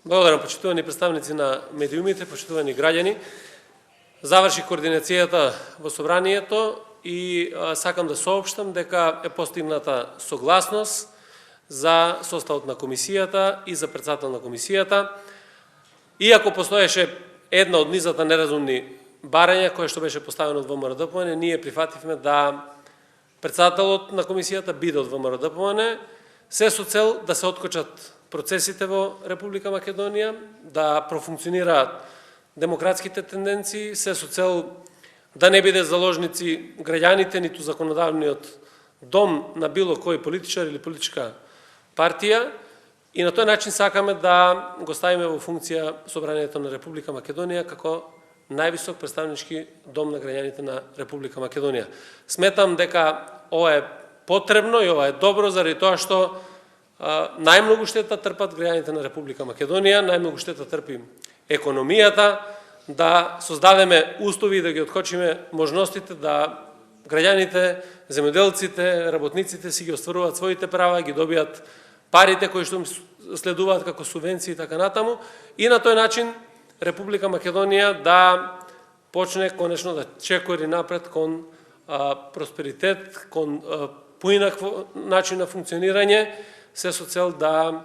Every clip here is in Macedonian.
Благодарам, почитувани представници на медиумите, почитувани граѓани. Заврши координацијата во собранието и сакам да соопштам дека е постигната согласност за составот на комисијата и за председател на комисијата. Иако постоеше една од низата неразумни барања која што беше поставено од ВМРО-ДПМН, ние прифативме да председателот на комисијата биде од ВМРО-ДПМН, се со цел да се откочат процесите во Република Македонија, да профункционираат демократските тенденции, се со цел да не биде заложници граѓаните, ниту законодавниот дом на било кој политичар или политичка партија, и на тој начин сакаме да го ставиме во функција Собранието на Република Македонија како највисок представнички дом на граѓаните на Република Македонија. Сметам дека ова е потребно и ова е добро заради тоа што најмногу штета трпат граѓаните на Република Македонија, најмногу штета трпи економијата, да создадеме услови и да ги откочиме можностите да граѓаните, земјоделците, работниците си ги остваруваат своите права, ги добијат парите кои што им следуваат како субвенции и така натаму, и на тој начин Република Македонија да почне конечно да чекори напред кон просперитет, кон поинакво начин на функционирање, се со цел да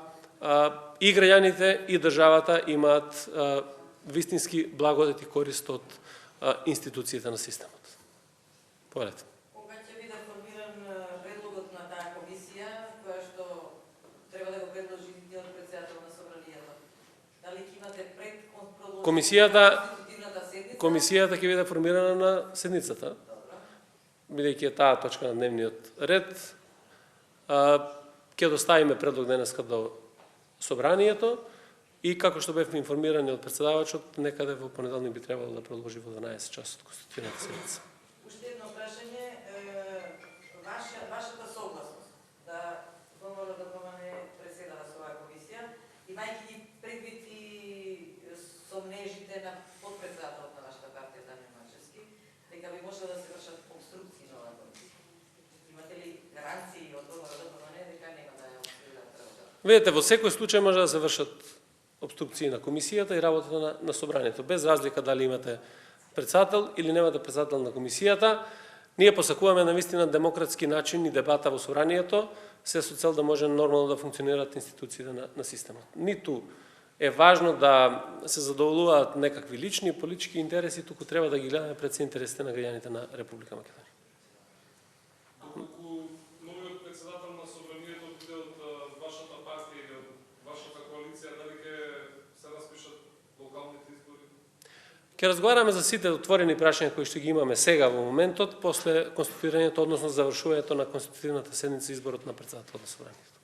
и граѓаните и државата имаат вистински благодет и корист од институциите на системот. Повелете. Кога ќе биде формиран предлогот на таа комисија, која што треба да го предложи од председател на собранието? Дали ќе имате пред комисијата ќе биде формирана на седницата, бидејќи е таа точка на дневниот ред. Ќе доставиме предлог денеска до собранието и како што бевме информирани од председавачот, некаде во понеделник би требало да продолжи во 12 часот конституционалната седница. Уште едно прашање, вашата согласност да ВМРО-ДПМН преседава со оваа комисија, имајќи ги предвид и сомнежите на подпредседателот на вашата партија Дамјан Мачевски, дека би можело да се вршат обструкции на оваа комисија. Имате ли гаранции од ВМРО-ДПМН дека нема да ја обструираат работата? Видете, во секој случај може да се вршат обструкции на комисијата и работата на собранието, без разлика дали имате председател или немате председател на комисијата. Ние посакуваме на вистина демократски начин и дебата во собранието, се со цел да може нормално да функционираат институциите на системот. Ниту е важно да се задоволуваат некакви лични и политички интереси, туку треба да ги гледаме пред се интересите на граѓаните на Република Македонија. Доколку новиот председател на собранието биде од вашата партија или од вашата коалиција, дали ќе се распишат локалните избори? Ќе разговараме за сите отворени прашања кои што ги имаме сега во моментот, после конституирањето, односно завршувањето на конститутивната седница, изборот на председател на собранието.